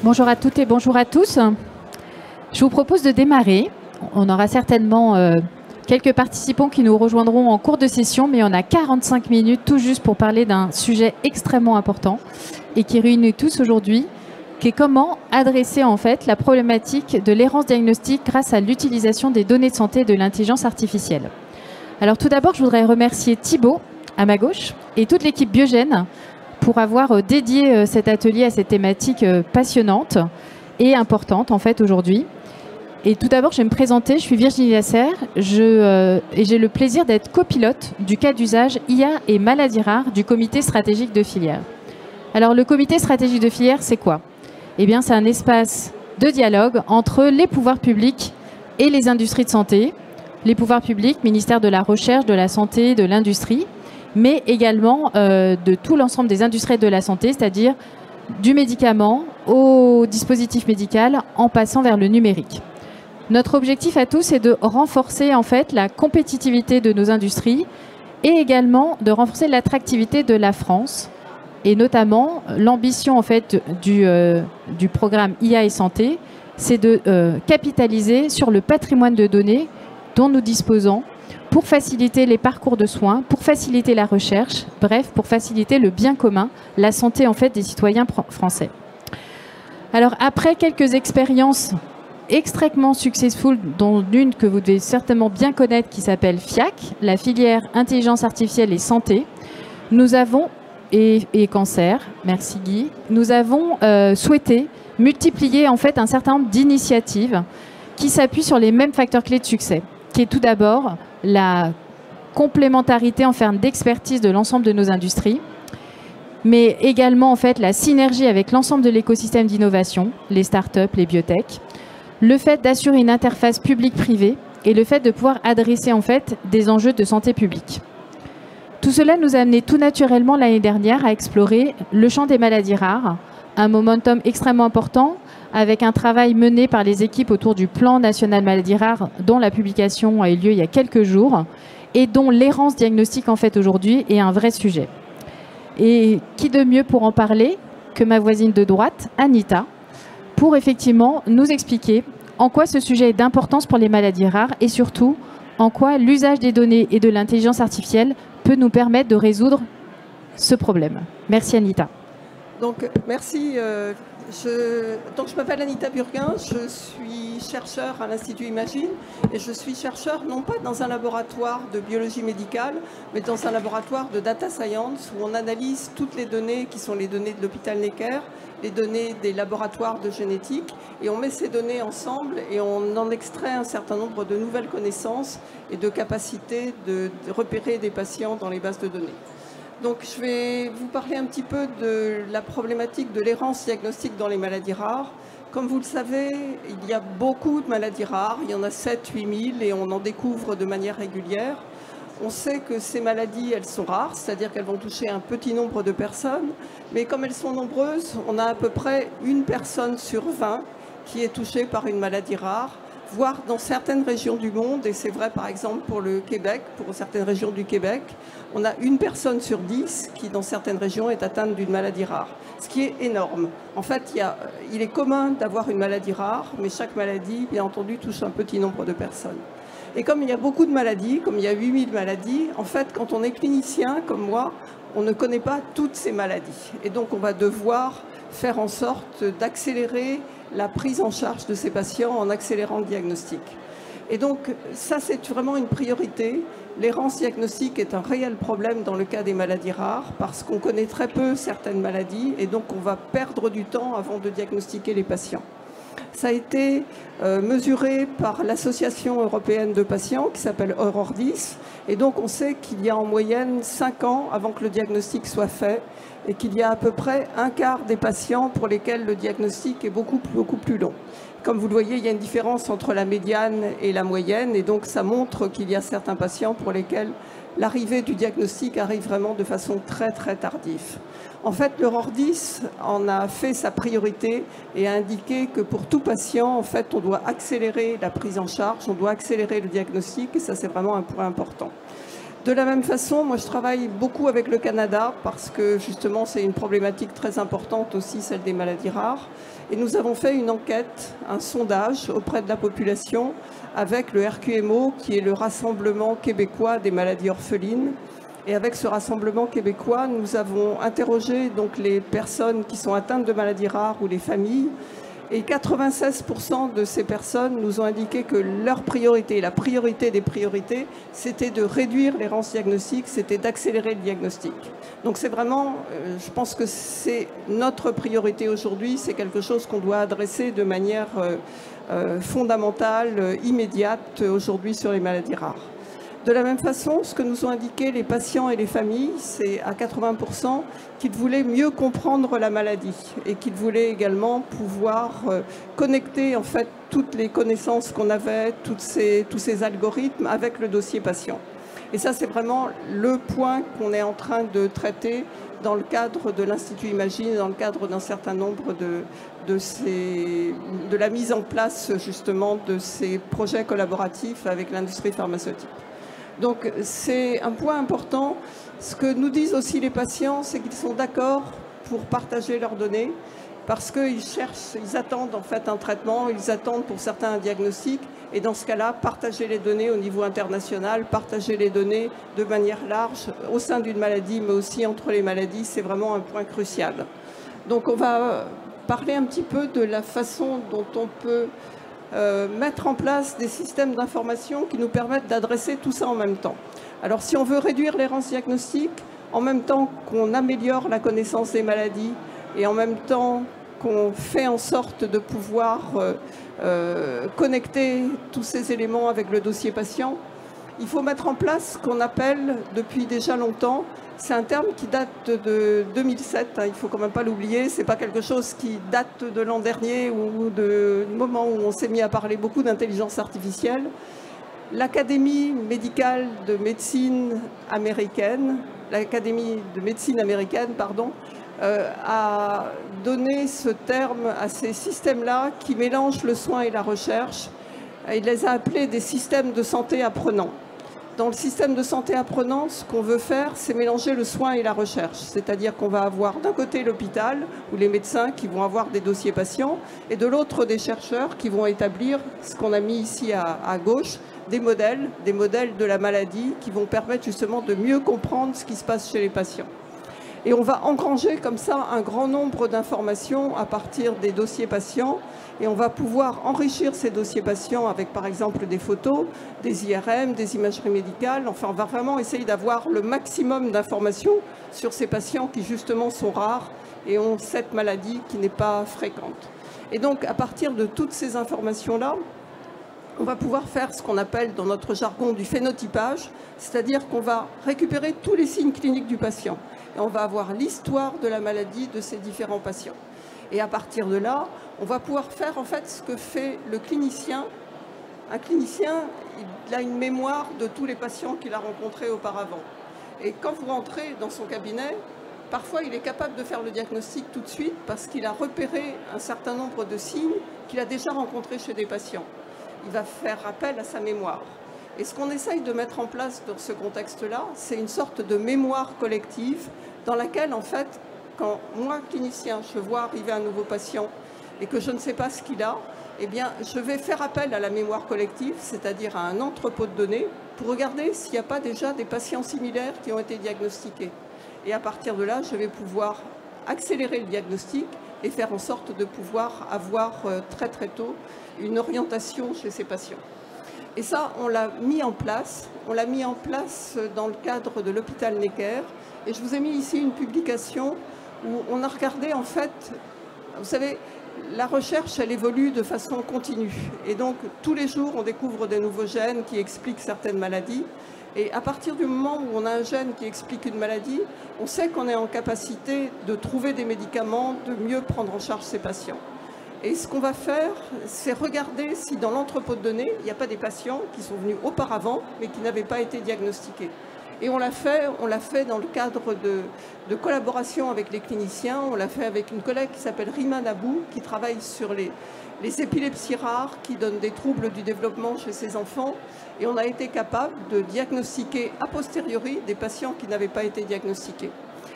Bonjour à toutes et bonjour à tous. Je vous propose de démarrer. On aura certainement quelques participants qui nous rejoindront en cours de session, mais on a 45 minutes tout juste pour parler d'un sujet extrêmement important et qui réunit tous aujourd'hui, qui est comment adresser en fait la problématique de l'errance diagnostique grâce à l'utilisation des données de santé et de l'intelligence artificielle. Alors tout d'abord, je voudrais remercier Thibaut, à ma gauche, et toute l'équipe Biogène pour avoir dédié cet atelier à cette thématique passionnante et importante en fait aujourd'hui. Et tout d'abord, je vais me présenter, je suis Virginie Lasserre et j'ai le plaisir d'être copilote du cas d'usage IA et maladies rares du comité stratégique de filière. Alors le comité stratégique de filière, c'est quoi? Eh bien, c'est un espace de dialogue entre les pouvoirs publics et les industries de santé. Les pouvoirs publics, ministère de la Recherche, de la Santé, de l'Industrie, mais également de tout l'ensemble des industries de la santé, c'est-à-dire du médicament au dispositif médical en passant vers le numérique. Notre objectif à tous est de renforcer en fait la compétitivité de nos industries et également de renforcer l'attractivité de la France et notamment l'ambition en fait du programme IA et santé, c'est de capitaliser sur le patrimoine de données dont nous disposons pour faciliter les parcours de soins, pour faciliter la recherche, bref, pour faciliter le bien commun, la santé en fait des citoyens français. Alors après quelques expériences extrêmement successful, dont une que vous devez certainement bien connaître qui s'appelle FIAC, la filière intelligence artificielle et santé. Nous avons, et cancer, merci Guy, nous avons souhaité multiplier en fait un certain nombre d'initiatives qui s'appuient sur les mêmes facteurs clés de succès, qui est tout d'abord la complémentarité en termes d'expertise de l'ensemble de nos industries, mais également en fait la synergie avec l'ensemble de l'écosystème d'innovation, les startups, les biotech, le fait d'assurer une interface publique-privée et le fait de pouvoir adresser en fait des enjeux de santé publique. Tout cela nous a amené tout naturellement l'année dernière à explorer le champ des maladies rares, un momentum extrêmement important avec un travail mené par les équipes autour du plan national maladies rares dont la publication a eu lieu il y a quelques jours et dont l'errance diagnostique en fait aujourd'hui est un vrai sujet. Et qui de mieux pour en parler que ma voisine de droite, Anita, pour effectivement nous expliquer en quoi ce sujet est d'importance pour les maladies rares et surtout en quoi l'usage des données et de l'intelligence artificielle peut nous permettre de résoudre ce problème. Merci Anita. Donc merci. Je m'appelle Anita Burguin, je suis chercheur à l'Institut Imagine et je suis chercheur non pas dans un laboratoire de biologie médicale mais dans un laboratoire de data science où on analyse toutes les données qui sont les données de l'hôpital Necker, les données des laboratoires de génétique et on met ces données ensemble et on en extrait un certain nombre de nouvelles connaissances et de capacités de repérer des patients dans les bases de données. Donc je vais vous parler un petit peu de la problématique de l'errance diagnostique dans les maladies rares. Comme vous le savez, il y a beaucoup de maladies rares, il y en a 7-8 000 et on en découvre de manière régulière. On sait que ces maladies, elles sont rares, c'est-à-dire qu'elles vont toucher un petit nombre de personnes, mais comme elles sont nombreuses, on a à peu près une personne sur 20 qui est touchée par une maladie rare, voire dans certaines régions du monde, et c'est vrai par exemple pour le Québec, pour certaines régions du Québec, on a une personne sur 10 qui dans certaines régions est atteinte d'une maladie rare, ce qui est énorme. En fait, il est commun d'avoir une maladie rare, mais chaque maladie, bien entendu, touche un petit nombre de personnes. Et comme il y a beaucoup de maladies, comme il y a 8000 maladies, en fait, quand on est clinicien comme moi, on ne connaît pas toutes ces maladies. Et donc, on va devoir faire en sorte d'accélérer la prise en charge de ces patients en accélérant le diagnostic. Et donc, ça, c'est vraiment une priorité. L'errance diagnostique est un réel problème dans le cas des maladies rares parce qu'on connaît très peu certaines maladies et donc on va perdre du temps avant de diagnostiquer les patients. Ça a été mesuré par l'Association européenne de patients qui s'appelle Eurordis. Et donc on sait qu'il y a en moyenne 5 ans avant que le diagnostic soit fait et qu'il y a à peu près un quart des patients pour lesquels le diagnostic est beaucoup plus long. Comme vous le voyez, il y a une différence entre la médiane et la moyenne et donc ça montre qu'il y a certains patients pour lesquels l'arrivée du diagnostic arrive vraiment de façon très tardive. En fait, l'Eurordis en a fait sa priorité et a indiqué que pour tout patient, en fait, on doit accélérer la prise en charge, on doit accélérer le diagnostic et ça c'est vraiment un point important. De la même façon, moi je travaille beaucoup avec le Canada parce que justement c'est une problématique très importante aussi, celle des maladies rares. Et nous avons fait une enquête, un sondage auprès de la population avec le RQMO qui est le Rassemblement québécois des maladies orphelines. Et avec ce rassemblement québécois, nous avons interrogé donc les personnes qui sont atteintes de maladies rares ou les familles. Et 96% de ces personnes nous ont indiqué que leur priorité, la priorité des priorités, c'était de réduire l'errance diagnostique, c'était d'accélérer le diagnostic. Donc c'est vraiment, je pense que c'est notre priorité aujourd'hui, c'est quelque chose qu'on doit adresser de manière fondamentale, immédiate aujourd'hui sur les maladies rares. De la même façon, ce que nous ont indiqué les patients et les familles, c'est à 80% qu'ils voulaient mieux comprendre la maladie et qu'ils voulaient également pouvoir connecter en fait toutes les connaissances qu'on avait, tous ces algorithmes avec le dossier patient. Et ça, c'est vraiment le point qu'on est en train de traiter dans le cadre de l'Institut Imagine, dans le cadre d'un certain nombre de la mise en place justement de ces projets collaboratifs avec l'industrie pharmaceutique. Donc c'est un point important. Ce que nous disent aussi les patients, c'est qu'ils sont d'accord pour partager leurs données parce qu'ils cherchent, ils attendent en fait un traitement, ils attendent pour certains un diagnostic. Et dans ce cas-là, partager les données au niveau international, partager les données de manière large au sein d'une maladie, mais aussi entre les maladies, c'est vraiment un point crucial. Donc on va parler un petit peu de la façon dont on peut mettre en place des systèmes d'information qui nous permettent d'adresser tout ça en même temps. Alors si on veut réduire l'errance diagnostique, en même temps qu'on améliore la connaissance des maladies et en même temps qu'on fait en sorte de pouvoir connecter tous ces éléments avec le dossier patient, il faut mettre en place ce qu'on appelle depuis déjà longtemps, c'est un terme qui date de 2007, il ne faut quand même pas l'oublier, ce n'est pas quelque chose qui date de l'an dernier ou du moment où on s'est mis à parler beaucoup d'intelligence artificielle. L'Académie médicale de médecine américaine, a donné ce terme à ces systèmes-là qui mélangent le soin et la recherche. Il les a appelés des systèmes de santé apprenants. Dans le système de santé apprenant, ce qu'on veut faire, c'est mélanger le soin et la recherche. C'est-à-dire qu'on va avoir d'un côté l'hôpital, ou les médecins qui vont avoir des dossiers patients, et de l'autre des chercheurs qui vont établir ce qu'on a mis ici à gauche, des modèles de la maladie qui vont permettre justement de mieux comprendre ce qui se passe chez les patients. Et on va engranger comme ça un grand nombre d'informations à partir des dossiers patients et on va pouvoir enrichir ces dossiers patients avec par exemple des photos, des IRM, des imageries médicales. Enfin, on va vraiment essayer d'avoir le maximum d'informations sur ces patients qui justement sont rares et ont cette maladie qui n'est pas fréquente. Et donc à partir de toutes ces informations-là, on va pouvoir faire ce qu'on appelle dans notre jargon du phénotypage, c'est-à-dire qu'on va récupérer tous les signes cliniques du patient. Et on va avoir l'histoire de la maladie de ces différents patients. Et à partir de là, on va pouvoir faire en fait ce que fait le clinicien. Un clinicien, il a une mémoire de tous les patients qu'il a rencontrés auparavant. Et quand vous rentrez dans son cabinet, parfois il est capable de faire le diagnostic tout de suite parce qu'il a repéré un certain nombre de signes qu'il a déjà rencontrés chez des patients. Il va faire appel à sa mémoire. Et ce qu'on essaye de mettre en place dans ce contexte-là, c'est une sorte de mémoire collective dans laquelle, en fait, quand moi, clinicien, je vois arriver un nouveau patient et que je ne sais pas ce qu'il a, eh bien, je vais faire appel à la mémoire collective, c'est-à-dire à un entrepôt de données, pour regarder s'il n'y a pas déjà des patients similaires qui ont été diagnostiqués. Et à partir de là, je vais pouvoir accélérer le diagnostic et faire en sorte de pouvoir avoir très très tôt une orientation chez ces patients. Et ça, on l'a mis en place. On l'a mis en place dans le cadre de l'hôpital Necker. Et je vous ai mis ici une publication où on a regardé, en fait, vous savez, la recherche, elle évolue de façon continue. Et donc, tous les jours, on découvre de nouveaux gènes qui expliquent certaines maladies. Et à partir du moment où on a un gène qui explique une maladie, on sait qu'on est en capacité de trouver des médicaments, de mieux prendre en charge ces patients. Et ce qu'on va faire, c'est regarder si dans l'entrepôt de données, il n'y a pas des patients qui sont venus auparavant, mais qui n'avaient pas été diagnostiqués. Et on l'a fait dans le cadre de collaboration avec les cliniciens. On l'a fait avec une collègue qui s'appelle Rima Nabou, qui travaille sur les épilepsies rares qui donnent des troubles du développement chez ces enfants. Et on a été capable de diagnostiquer a posteriori des patients qui n'avaient pas été diagnostiqués.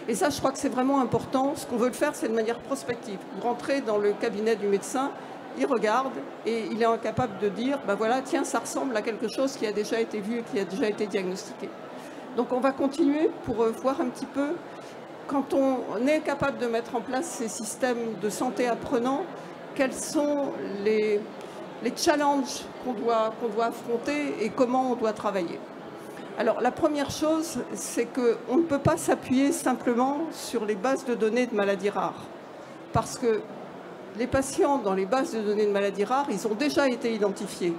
Et ça, je crois que c'est vraiment important. Ce qu'on veut le faire, c'est de manière prospective. Vous rentrez dans le cabinet du médecin, il regarde et il est incapable de dire, ben voilà, tiens, ça ressemble à quelque chose qui a déjà été vu et qui a déjà été diagnostiqué. Donc on va continuer pour voir un petit peu, quand on est capable de mettre en place ces systèmes de santé apprenants, quels sont les challenges qu'on doit affronter et comment on doit travailler. Alors la première chose, c'est qu'on ne peut pas s'appuyer simplement sur les bases de données de maladies rares. Parce que les patients dans les bases de données de maladies rares, ils ont déjà été identifiés.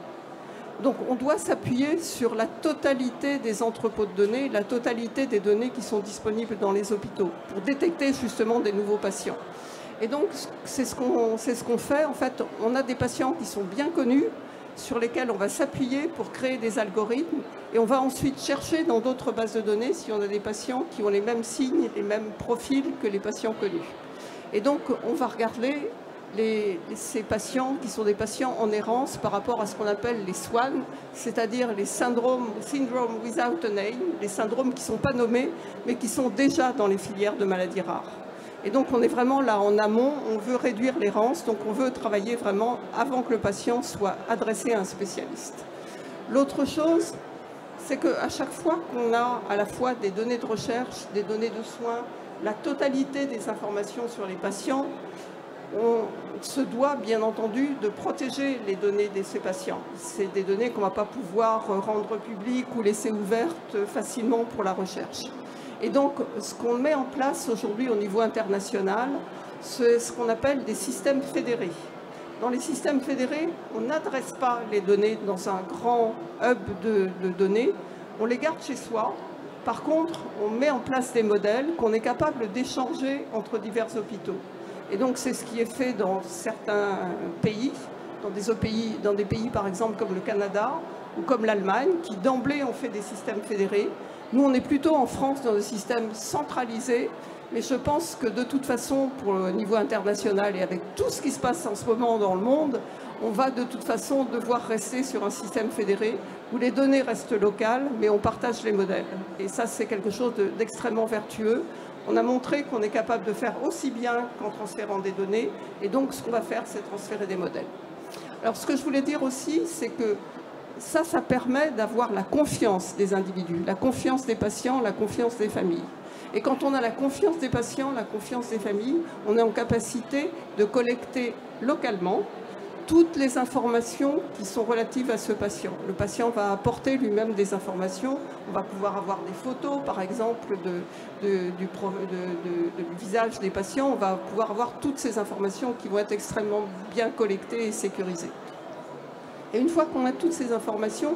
Donc on doit s'appuyer sur la totalité des entrepôts de données, la totalité des données qui sont disponibles dans les hôpitaux pour détecter justement des nouveaux patients. Et donc c'est ce qu'on fait. En fait, on a des patients qui sont bien connus, sur lesquels on va s'appuyer pour créer des algorithmes et on va ensuite chercher dans d'autres bases de données si on a des patients qui ont les mêmes signes, les mêmes profils que les patients connus. Et donc on va regarder ces patients qui sont des patients en errance par rapport à ce qu'on appelle les SWAN, c'est-à-dire les syndromes without a name, les syndromes qui ne sont pas nommés, mais qui sont déjà dans les filières de maladies rares. Et donc on est vraiment là en amont, on veut réduire l'errance, donc on veut travailler vraiment avant que le patient soit adressé à un spécialiste. L'autre chose, c'est qu'à chaque fois qu'on a à la fois des données de recherche, des données de soins, la totalité des informations sur les patients, on se doit bien entendu de protéger les données de ces patients. C'est des données qu'on ne va pas pouvoir rendre publiques ou laisser ouvertes facilement pour la recherche. Et donc ce qu'on met en place aujourd'hui au niveau international, c'est ce qu'on appelle des systèmes fédérés. Dans les systèmes fédérés, on n'adresse pas les données dans un grand hub de données, on les garde chez soi. Par contre, on met en place des modèles qu'on est capable d'échanger entre divers hôpitaux. Et donc c'est ce qui est fait dans certains pays, dans des pays par exemple comme le Canada ou comme l'Allemagne, qui d'emblée ont fait des systèmes fédérés. Nous on est plutôt en France dans un système centralisé, mais je pense que de toute façon pour le niveau international et avec tout ce qui se passe en ce moment dans le monde, on va de toute façon devoir rester sur un système fédéré où les données restent locales, mais on partage les modèles. Et ça c'est quelque chose d'extrêmement vertueux. On a montré qu'on est capable de faire aussi bien qu'en transférant des données. Et donc, ce qu'on va faire, c'est transférer des modèles. Alors, ce que je voulais dire aussi, c'est que ça permet d'avoir la confiance des individus, la confiance des patients, la confiance des familles. Et quand on a la confiance des patients, la confiance des familles, on est en capacité de collecter localement toutes les informations qui sont relatives à ce patient. Le patient va apporter lui-même des informations. On va pouvoir avoir des photos, par exemple, du visage des patients. On va pouvoir avoir toutes ces informations qui vont être extrêmement bien collectées et sécurisées. Et une fois qu'on a toutes ces informations,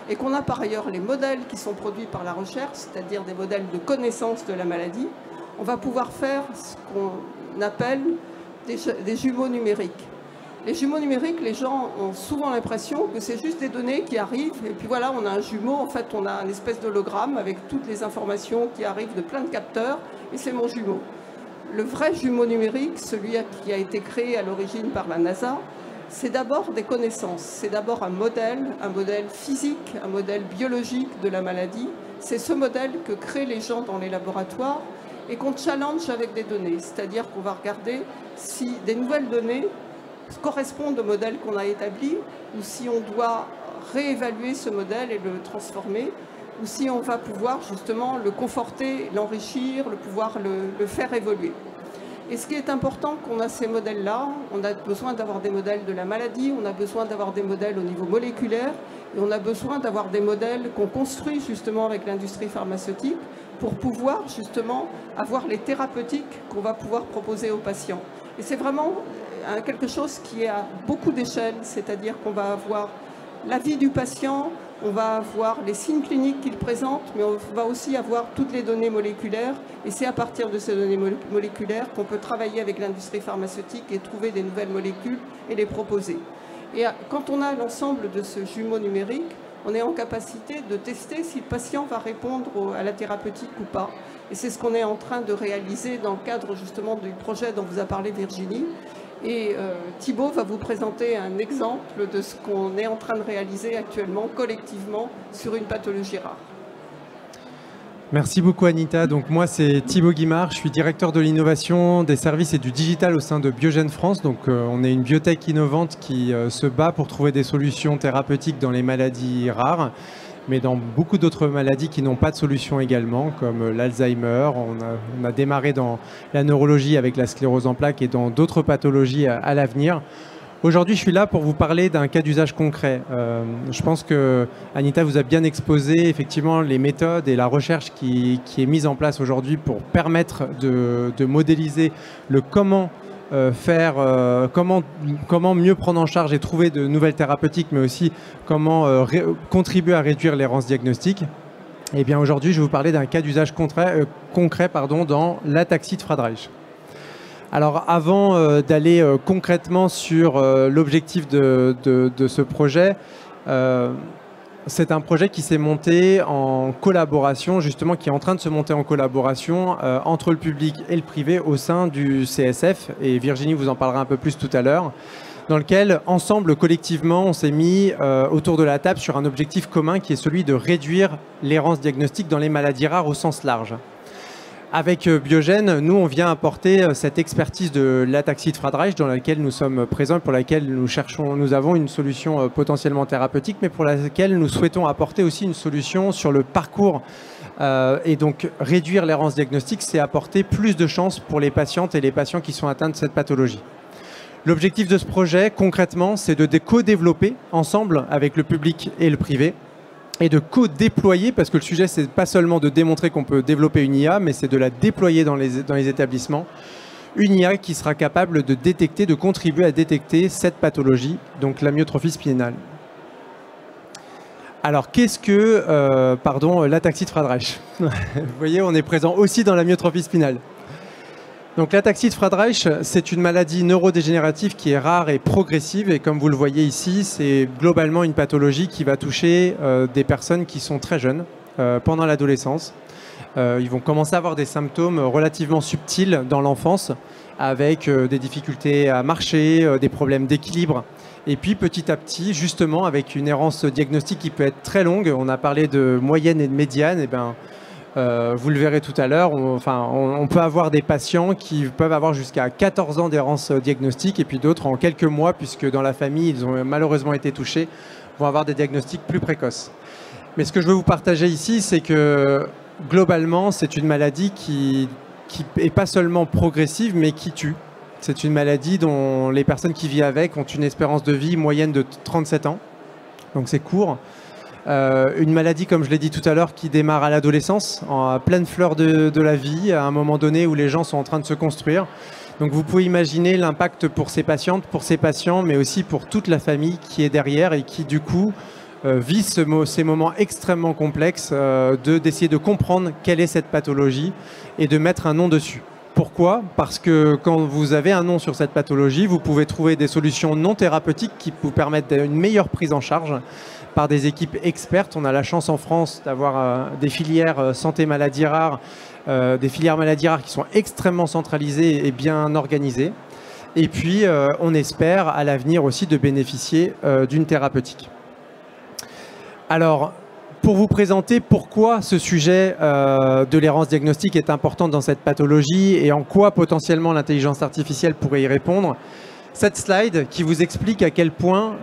et qu'on a par ailleurs les modèles qui sont produits par la recherche, c'est-à-dire des modèles de connaissance de la maladie, on va pouvoir faire ce qu'on appelle des jumeaux numériques. Les jumeaux numériques, les gens ont souvent l'impression que c'est juste des données qui arrivent et puis voilà, on a un jumeau, en fait on a une espèce d'hologramme avec toutes les informations qui arrivent de plein de capteurs et c'est mon jumeau. Le vrai jumeau numérique, celui qui a été créé à l'origine par la NASA, c'est d'abord des connaissances, c'est d'abord un modèle physique, un modèle biologique de la maladie. C'est ce modèle que créent les gens dans les laboratoires et qu'on challenge avec des données, c'est-à-dire qu'on va regarder si des nouvelles données correspondent au modèle qu'on a établi ou si on doit réévaluer ce modèle et le transformer ou si on va pouvoir justement le conforter, l'enrichir, pouvoir le faire évoluer. Et ce qui est important qu'on a ces modèles-là, on a besoin d'avoir des modèles de la maladie, on a besoin d'avoir des modèles au niveau moléculaire et on a besoin d'avoir des modèles qu'on construit justement avec l'industrie pharmaceutique pour pouvoir justement avoir les thérapeutiques qu'on va pouvoir proposer aux patients. Et c'est vraiment quelque chose qui est à beaucoup d'échelles, c'est-à-dire qu'on va avoir la vie du patient, on va avoir les signes cliniques qu'il présente, mais on va aussi avoir toutes les données moléculaires. Et c'est à partir de ces données moléculaires qu'on peut travailler avec l'industrie pharmaceutique et trouver des nouvelles molécules et les proposer. Et quand on a l'ensemble de ce jumeau numérique, on est en capacité de tester si le patient va répondre à la thérapeutique ou pas. Et c'est ce qu'on est en train de réaliser dans le cadre justement du projet dont vous a parlé Virginie. Et Thibaut va vous présenter un exemple de ce qu'on est en train de réaliser actuellement collectivement sur une pathologie rare. Merci beaucoup Anita. Donc moi c'est Thibaut Guimard, je suis directeur de l'innovation, des services et du digital au sein de Biogène France. Donc on est une biotech innovante qui se bat pour trouver des solutions thérapeutiques dans les maladies rares, mais dans beaucoup d'autres maladies qui n'ont pas de solution également, comme l'Alzheimer. On a démarré dans la neurologie avec la sclérose en plaques et dans d'autres pathologies à l'avenir. Aujourd'hui, je suis là pour vous parler d'un cas d'usage concret. Je pense que Anita vous a bien exposé effectivement les méthodes et la recherche qui est mise en place aujourd'hui pour permettre de modéliser le comment comment mieux prendre en charge et trouver de nouvelles thérapeutiques, mais aussi comment contribuer à réduire l'errance diagnostique. Et bien aujourd'hui, je vais vous parler d'un cas d'usage concret dans l'ataxie de Friedreich. Alors avant d'aller concrètement sur l'objectif de ce projet, c'est un projet qui s'est monté en collaboration, justement qui est en train de se monter en collaboration entre le public et le privé au sein du CSF, et Virginie vous en parlera un peu plus tout à l'heure, dans lequel ensemble, collectivement, on s'est mis autour de la table sur un objectif commun qui est celui de réduire l'errance diagnostique dans les maladies rares au sens large. Avec Biogène, nous, on vient apporter cette expertise de l'ataxie de Friedreich dans laquelle nous sommes présents, pour laquelle nous avons une solution potentiellement thérapeutique, mais pour laquelle nous souhaitons apporter aussi une solution sur le parcours. Et donc, réduire l'errance diagnostique, c'est apporter plus de chances pour les patientes et les patients qui sont atteints de cette pathologie. L'objectif de ce projet, concrètement, c'est de co-développer ensemble avec le public et le privé, et de co-déployer, parce que le sujet, c'est pas seulement de démontrer qu'on peut développer une IA, mais c'est de la déployer dans les établissements. Une IA qui sera capable de détecter, de contribuer à détecter cette pathologie, donc l'amyotrophie spinale. Alors, qu'est-ce que l'ataxie de Friedreich? Vous voyez, on est présent aussi dans l'amyotrophie spinale. Donc l'ataxie de Friedreich, c'est une maladie neurodégénérative qui est rare et progressive, et comme vous le voyez ici, c'est globalement une pathologie qui va toucher des personnes qui sont très jeunes, pendant l'adolescence. Ils vont commencer à avoir des symptômes relativement subtils dans l'enfance, avec des difficultés à marcher, des problèmes d'équilibre, et puis petit à petit, justement, avec une errance diagnostique qui peut être très longue. On a parlé de moyenne et de médiane, et bien vous le verrez tout à l'heure, on peut avoir des patients qui peuvent avoir jusqu'à 14 ans d'errance diagnostique, et puis d'autres en quelques mois, puisque dans la famille, ils ont malheureusement été touchés, vont avoir des diagnostics plus précoces. Mais ce que je veux vous partager ici, c'est que globalement, c'est une maladie qui n'est pas seulement progressive, mais qui tue. C'est une maladie dont les personnes qui vivent avec ont une espérance de vie moyenne de 37 ans, donc c'est court. Une maladie, comme je l'ai dit tout à l'heure, qui démarre à l'adolescence, en pleine fleur de la vie, à un moment donné où les gens sont en train de se construire. Donc vous pouvez imaginer l'impact pour ces patientes, pour ces patients, mais aussi pour toute la famille qui est derrière et qui du coup vit ces moments extrêmement complexes d'essayer de comprendre quelle est cette pathologie et de mettre un nom dessus. Pourquoi? Parce que quand vous avez un nom sur cette pathologie, vous pouvez trouver des solutions non thérapeutiques qui vous permettent une meilleure prise en charge par des équipes expertes. On a la chance en France d'avoir des filières santé-maladies rares, des filières maladies rares qui sont extrêmement centralisées et bien organisées. Et puis, on espère à l'avenir aussi de bénéficier d'une thérapeutique. Alors, pour vous présenter pourquoi ce sujet de l'errance diagnostique est important dans cette pathologie et en quoi potentiellement l'intelligence artificielle pourrait y répondre, cette slide qui vous explique à quel point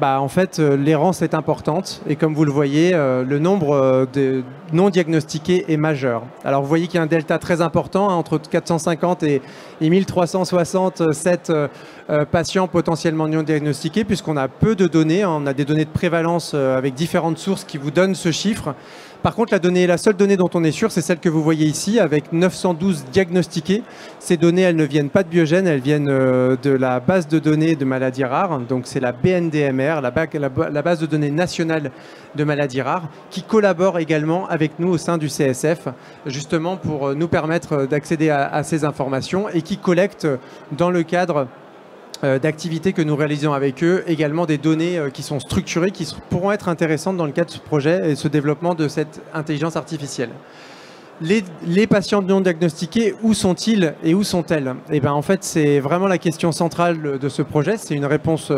en fait, l'errance est importante, et comme vous le voyez, le nombre de non diagnostiqués est majeur. Alors vous voyez qu'il y a un delta très important, hein, entre 450 et 1367 patients potentiellement non diagnostiqués, puisqu'on a peu de données, hein, on a des données de prévalence avec différentes sources qui vous donnent ce chiffre. Par contre, la seule donnée dont on est sûr, c'est celle que vous voyez ici, avec 912 diagnostiqués. Ces données, elles ne viennent pas de Biogène, elles viennent de la base de données de maladies rares. Donc c'est la BNDMR, la base de données nationale de maladies rares, qui collabore également avec nous au sein du CSF, justement pour nous permettre d'accéder à ces informations, et qui collecte dans le cadre d'activités que nous réalisons avec eux, également des données qui sont structurées, qui pourront être intéressantes dans le cadre de ce projet et ce développement de cette intelligence artificielle. Les patients non diagnostiqués, où sont-ils et où sont-elles? Et bien, en fait, c'est vraiment la question centrale de ce projet. C'est une réponse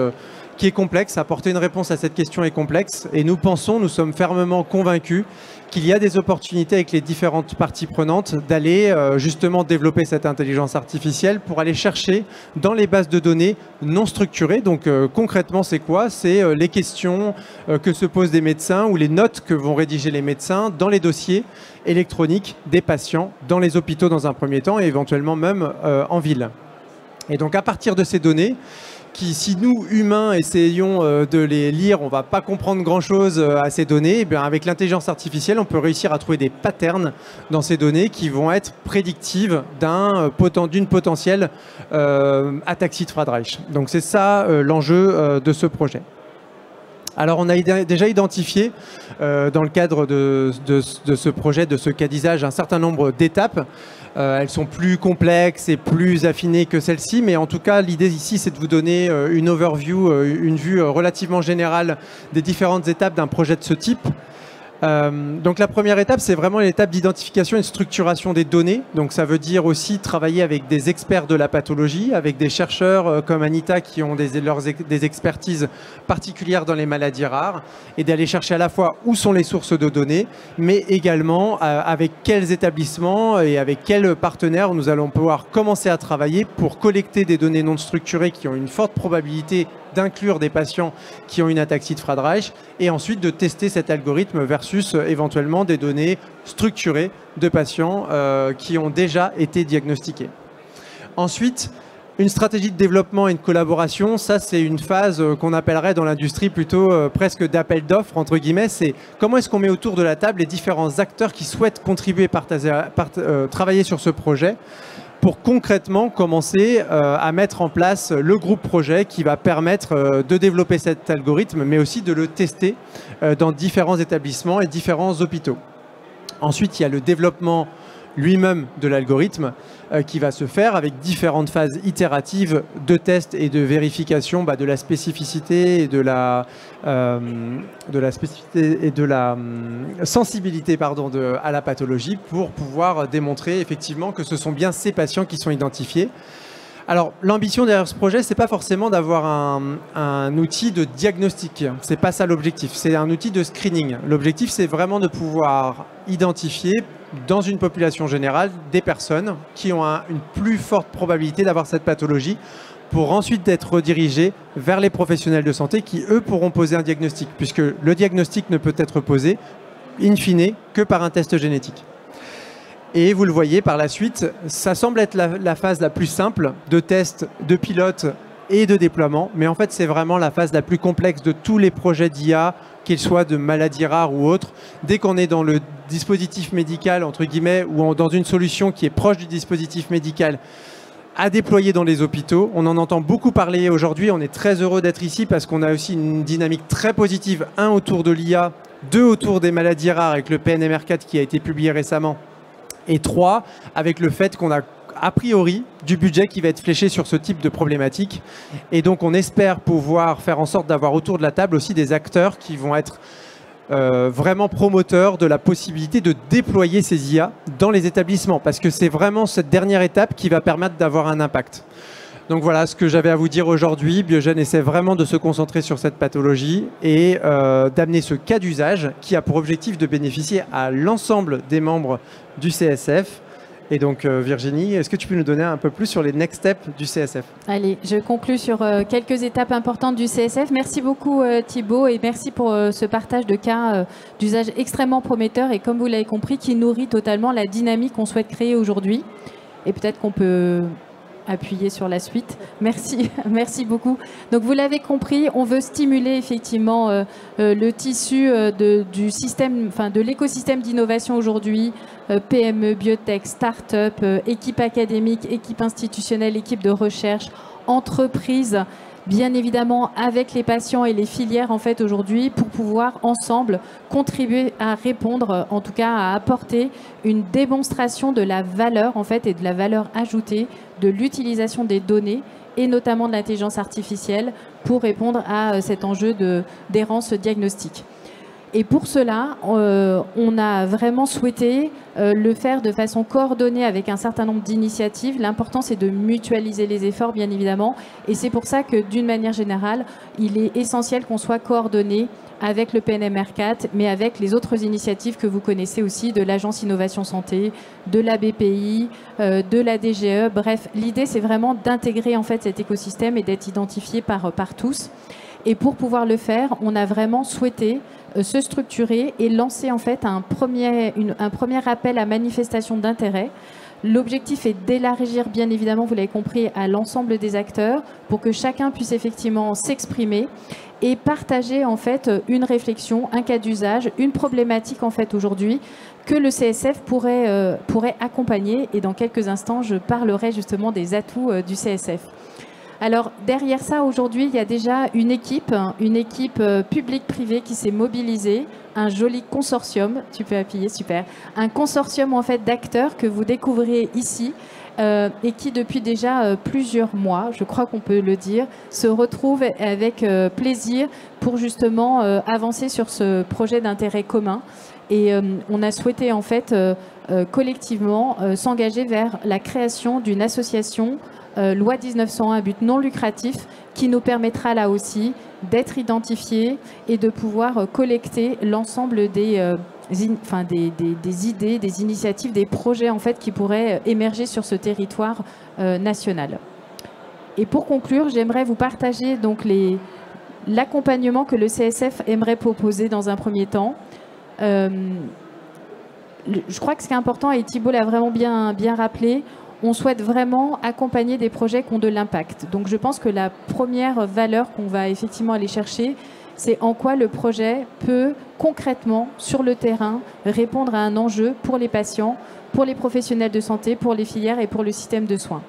qui est complexe. Apporter une réponse à cette question est complexe. Et nous sommes fermement convaincus qu'il y a des opportunités avec les différentes parties prenantes d'aller justement développer cette intelligence artificielle pour aller chercher dans les bases de données non structurées. Donc concrètement, c'est quoi? C'est les questions que se posent des médecins ou les notes que vont rédiger les médecins dans les dossiers électroniques des patients dans les hôpitaux dans un premier temps et éventuellement même en ville. Et donc à partir de ces données, qui, si nous, humains, essayons de les lire, on ne va pas comprendre grand-chose à ces données, et bien avec l'intelligence artificielle, on peut réussir à trouver des patterns dans ces données qui vont être prédictives d'une potentielle ataxie de Friedreich. Donc c'est ça l'enjeu de ce projet. Alors on a déjà identifié dans le cadre de ce projet, de ce cas d'usage, un certain nombre d'étapes. Elles sont plus complexes et plus affinées que celles-ci, mais en tout cas l'idée ici c'est de vous donner une overview, une vue relativement générale des différentes étapes d'un projet de ce type. Donc la première étape, c'est vraiment l'étape d'identification et de structuration des données. Donc ça veut dire aussi travailler avec des experts de la pathologie, avec des chercheurs comme Anita qui ont des expertises particulières dans les maladies rares, et d'aller chercher à la fois où sont les sources de données, mais également avec quels établissements et avec quels partenaires nous allons pouvoir commencer à travailler pour collecter des données non structurées qui ont une forte probabilité d'inclure des patients qui ont une ataxie de Friedreich et ensuite de tester cet algorithme versus éventuellement des données structurées de patients qui ont déjà été diagnostiqués. Ensuite, une stratégie de développement et de collaboration, ça c'est une phase qu'on appellerait dans l'industrie plutôt presque d'appel d'offres, entre guillemets. C'est comment est-ce qu'on met autour de la table les différents acteurs qui souhaitent contribuer, travailler sur ce projet pour concrètement commencer à mettre en place le groupe projet qui va permettre de développer cet algorithme, mais aussi de le tester dans différents établissements et différents hôpitaux. Ensuite, il y a le développement lui-même de l'algorithme qui va se faire avec différentes phases itératives de test et de vérification de la spécificité et de la sensibilité à la pathologie pour pouvoir démontrer effectivement que ce sont bien ces patients qui sont identifiés. Alors, l'ambition derrière ce projet, c'est pas forcément d'avoir un outil de diagnostic. C'est pas ça l'objectif. C'est un outil de screening. L'objectif, c'est vraiment de pouvoir identifier dans une population générale des personnes qui ont une plus forte probabilité d'avoir cette pathologie pour ensuite être redirigés vers les professionnels de santé qui, eux, pourront poser un diagnostic, puisque le diagnostic ne peut être posé, in fine, que par un test génétique. Et vous le voyez par la suite, ça semble être la phase la plus simple de test, de pilote et de déploiement. Mais en fait, c'est vraiment la phase la plus complexe de tous les projets d'IA, qu'ils soient de maladies rares ou autres. Dès qu'on est dans le dispositif médical, entre guillemets, ou dans une solution qui est proche du dispositif médical, à déployer dans les hôpitaux. On en entend beaucoup parler aujourd'hui. On est très heureux d'être ici parce qu'on a aussi une dynamique très positive. Un, autour de l'IA, deux, autour des maladies rares avec le PNMR4 qui a été publié récemment. Et 3, avec le fait qu'on a a priori du budget qui va être fléché sur ce type de problématique. Et donc on espère pouvoir faire en sorte d'avoir autour de la table aussi des acteurs qui vont être vraiment promoteurs de la possibilité de déployer ces IA dans les établissements. Parce que c'est vraiment cette dernière étape qui va permettre d'avoir un impact. Donc voilà ce que j'avais à vous dire aujourd'hui. Biogen essaie vraiment de se concentrer sur cette pathologie et d'amener ce cas d'usage qui a pour objectif de bénéficier à l'ensemble des membres du CSF. Et donc Virginie, est-ce que tu peux nous donner un peu plus sur les next steps du CSF? Allez, je conclus sur quelques étapes importantes du CSF. Merci beaucoup Thibaut et merci pour ce partage de cas d'usage extrêmement prometteur et comme vous l'avez compris, qui nourrit totalement la dynamique qu'on souhaite créer aujourd'hui. Et peut-être qu'on peut appuyer sur la suite. Merci, merci beaucoup. Donc vous l'avez compris, on veut stimuler effectivement le tissu du système, enfin de l'écosystème d'innovation aujourd'hui, PME, biotech, start-up, équipe académique, équipe institutionnelle, équipe de recherche, entreprise, bien évidemment avec les patients et les filières en fait aujourd'hui pour pouvoir ensemble contribuer à répondre, en tout cas à apporter une démonstration de la valeur en fait et de la valeur ajoutée de l'utilisation des données et notamment de l'intelligence artificielle pour répondre à cet enjeu d'errance diagnostique. Et pour cela, on a vraiment souhaité le faire de façon coordonnée avec un certain nombre d'initiatives. L'important, c'est de mutualiser les efforts, bien évidemment. Et c'est pour ça que, d'une manière générale, il est essentiel qu'on soit coordonné avec le PNMR4, mais avec les autres initiatives que vous connaissez aussi, de l'Agence Innovation Santé, de la BPI, de la DGE. Bref, l'idée, c'est vraiment d'intégrer en fait cet écosystème et d'être identifié par tous. Et pour pouvoir le faire, on a vraiment souhaité se structurer et lancer en fait un premier appel à manifestation d'intérêt. L'objectif est d'élargir, bien évidemment, vous l'avez compris, à l'ensemble des acteurs pour que chacun puisse effectivement s'exprimer et partager en fait une réflexion, un cas d'usage, une problématique en fait aujourd'hui que le CSF pourrait accompagner. Et dans quelques instants, je parlerai justement des atouts du CSF. Alors derrière ça, aujourd'hui, il y a déjà une équipe publique-privée qui s'est mobilisée, un joli consortium, tu peux appuyer, super, un consortium en fait d'acteurs que vous découvrez ici et qui depuis déjà plusieurs mois, je crois qu'on peut le dire, se retrouve avec plaisir pour justement avancer sur ce projet d'intérêt commun. Et on a souhaité en fait collectivement s'engager vers la création d'une association loi 1901 à but non lucratif qui nous permettra là aussi d'être identifiés et de pouvoir collecter l'ensemble des idées, des initiatives, des projets en fait qui pourraient émerger sur ce territoire national. Et pour conclure, j'aimerais vous partager donc l'accompagnement que le CSF aimerait proposer dans un premier temps. Je crois que ce qui est important, et Thibault l'a vraiment bien rappelé, on souhaite vraiment accompagner des projets qui ont de l'impact. Donc je pense que la première valeur qu'on va effectivement aller chercher, c'est en quoi le projet peut concrètement, sur le terrain, répondre à un enjeu pour les patients, pour les professionnels de santé, pour les filières et pour le système de soins.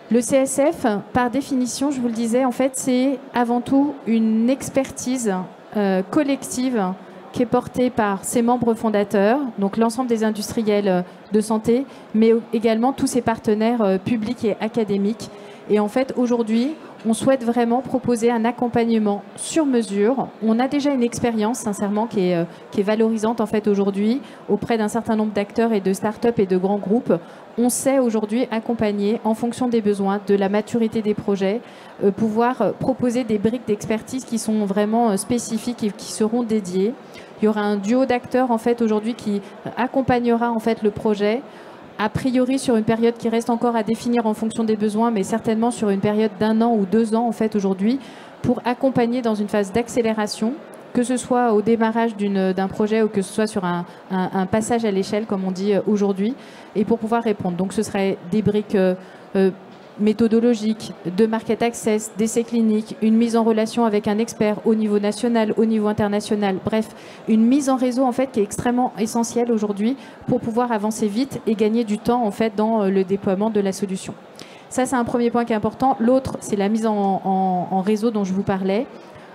Le CSF, par définition, je vous le disais, en fait, c'est avant tout une expertise collective qui est portée par ses membres fondateurs, donc l'ensemble des industriels de santé, mais également tous ses partenaires publics et académiques. Et en fait, aujourd'hui, on souhaite vraiment proposer un accompagnement sur mesure. On a déjà une expérience, sincèrement, qui est valorisante en fait aujourd'hui auprès d'un certain nombre d'acteurs et de start-up et de grands groupes. On sait aujourd'hui accompagner en fonction des besoins, de la maturité des projets, pouvoir proposer des briques d'expertise qui sont vraiment spécifiques et qui seront dédiées. Il y aura un duo d'acteurs en fait aujourd'hui qui accompagnera en fait le projet, a priori sur une période qui reste encore à définir en fonction des besoins, mais certainement sur une période d'1 an ou 2 ans en fait aujourd'hui, pour accompagner dans une phase d'accélération, que ce soit au démarrage d'un projet ou que ce soit sur un passage à l'échelle, comme on dit aujourd'hui, et pour pouvoir répondre. Donc ce serait des briques méthodologiques, de market access, d'essais cliniques, une mise en relation avec un expert au niveau national, au niveau international, bref, une mise en réseau en fait qui est extrêmement essentielle aujourd'hui pour pouvoir avancer vite et gagner du temps en fait dans le déploiement de la solution. Ça, c'est un premier point qui est important. L'autre, c'est la mise en réseau dont je vous parlais,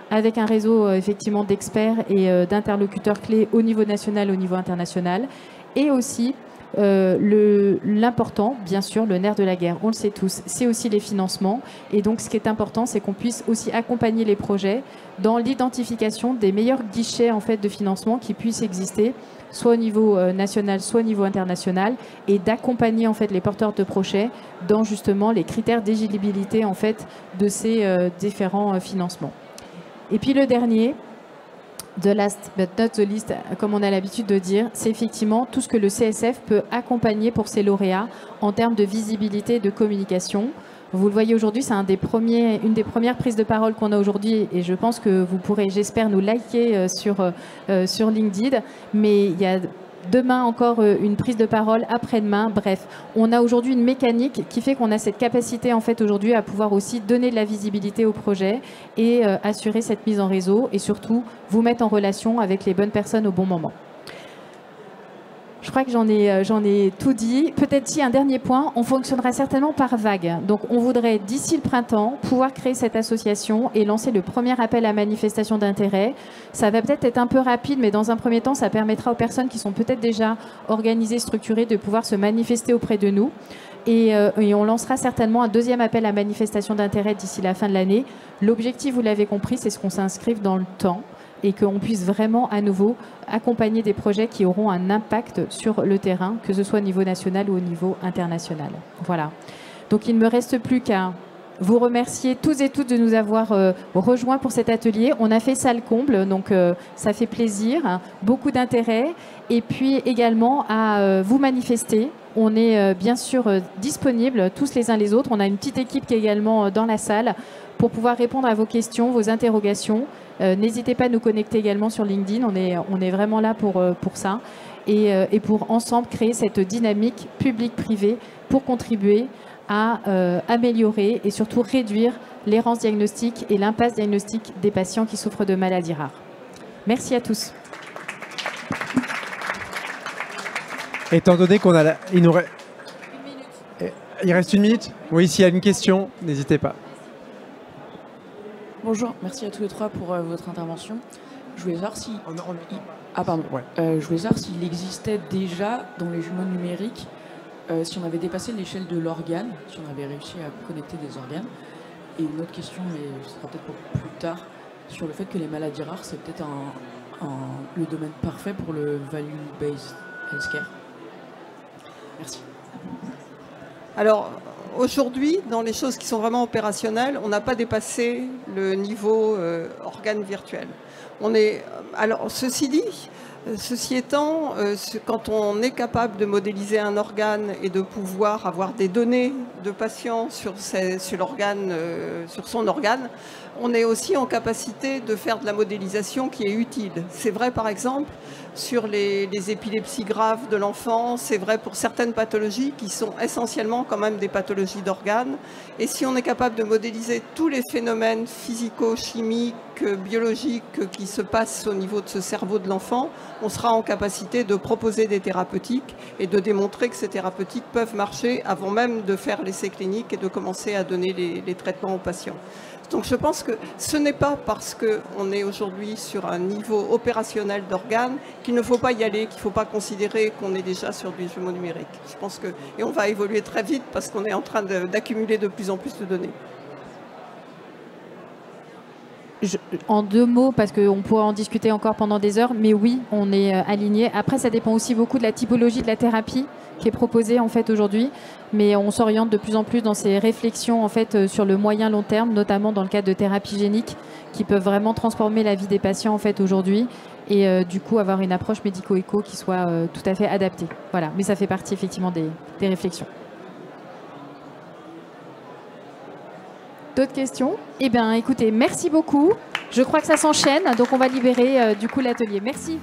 avec un réseau effectivement d'experts et d'interlocuteurs clés au niveau national, au niveau international, et aussi l'important, bien sûr, le nerf de la guerre, on le sait tous, c'est aussi les financements. Et donc, ce qui est important, c'est qu'on puisse aussi accompagner les projets dans l'identification des meilleurs guichets en fait, de financement qui puissent exister, soit au niveau national, soit au niveau international, et d'accompagner en fait, les porteurs de projets dans justement les critères d'éligibilité en fait, de ces différents financements. Et puis le dernier, the last but not the least, comme on a l'habitude de dire, c'est effectivement tout ce que le CSF peut accompagner pour ses lauréats en termes de visibilité et de communication. Vous le voyez aujourd'hui, c'est une des premières prises de parole qu'on a aujourd'hui et je pense que vous pourrez, j'espère, nous liker sur LinkedIn. Mais il y a demain encore une prise de parole, après-demain. Bref, on a aujourd'hui une mécanique qui fait qu'on a cette capacité en fait aujourd'hui à pouvoir aussi donner de la visibilité au projet et assurer cette mise en réseau et surtout vous mettre en relation avec les bonnes personnes au bon moment. Je crois que j'en ai tout dit. Peut-être si un dernier point, on fonctionnera certainement par vague. Donc on voudrait d'ici le printemps pouvoir créer cette association et lancer le premier appel à manifestation d'intérêt. Ça va peut-être être un peu rapide, mais dans un premier temps, ça permettra aux personnes qui sont peut-être déjà organisées, structurées, de pouvoir se manifester auprès de nous. Et on lancera certainement un deuxième appel à manifestation d'intérêt d'ici la fin de l'année. L'objectif, vous l'avez compris, c'est ce qu'on s'inscrive dans le temps et qu'on puisse vraiment à nouveau accompagner des projets qui auront un impact sur le terrain, que ce soit au niveau national ou au niveau international. Voilà. Donc il ne me reste plus qu'à vous remercier tous et toutes de nous avoir rejoints pour cet atelier. On a fait salle comble, donc ça fait plaisir, hein, beaucoup d'intérêt. Et puis également à vous manifester. On est bien sûr disponibles tous les uns les autres. On a une petite équipe qui est également dans la salle pour pouvoir répondre à vos questions, vos interrogations. N'hésitez pas à nous connecter également sur LinkedIn. On est vraiment là pour ça. Et pour ensemble créer cette dynamique publique-privée pour contribuer à améliorer et surtout réduire l'errance diagnostique et l'impasse diagnostique des patients qui souffrent de maladies rares. Merci à tous. Étant donné qu'on a il reste une minute. Oui, s'il y a une question, n'hésitez pas. Bonjour, merci à tous les trois pour votre intervention. Je voulais savoir si... Je voulais savoir s'il existait déjà dans les jumeaux numériques, si on avait dépassé l'échelle de l'organe, si on avait réussi à connecter des organes. Et une autre question, mais ce sera peut-être pour plus tard, sur le fait que les maladies rares, c'est peut-être le domaine parfait pour le value-based healthcare. Merci. Alors, aujourd'hui, dans les choses qui sont vraiment opérationnelles, on n'a pas dépassé le niveau organe virtuel. Alors, ceci étant, quand on est capable de modéliser un organe et de pouvoir avoir des données de patients sur son organe, on est aussi en capacité de faire de la modélisation qui est utile. C'est vrai par exemple sur les épilepsies graves de l'enfant, c'est vrai pour certaines pathologies qui sont essentiellement quand même des pathologies d'organes. Et si on est capable de modéliser tous les phénomènes physico-chimiques, biologiques qui se passent au niveau de ce cerveau de l'enfant, on sera en capacité de proposer des thérapeutiques et de démontrer que ces thérapeutiques peuvent marcher avant même de faire l'essai clinique et de commencer à donner les traitements aux patients. Donc je pense que ce n'est pas parce qu'on est aujourd'hui sur un niveau opérationnel d'organes qu'il ne faut pas y aller, qu'il ne faut pas considérer qu'on est déjà sur du jumeau numérique. Je pense que, et on va évoluer très vite parce qu'on est en train d'accumuler de plus en plus de données. En deux mots, parce qu'on pourrait en discuter encore pendant des heures, mais oui, on est aligné. Après, ça dépend aussi beaucoup de la typologie de la thérapie qui est proposée en fait aujourd'hui, mais on s'oriente de plus en plus dans ces réflexions en fait sur le moyen long terme, notamment dans le cadre de thérapies géniques qui peuvent vraiment transformer la vie des patients en fait aujourd'hui et du coup avoir une approche médico-éco qui soit tout à fait adaptée. Voilà, mais ça fait partie effectivement des réflexions. D'autres questions? Eh bien, écoutez, merci beaucoup. Je crois que ça s'enchaîne, donc on va libérer du coup l'atelier. Merci.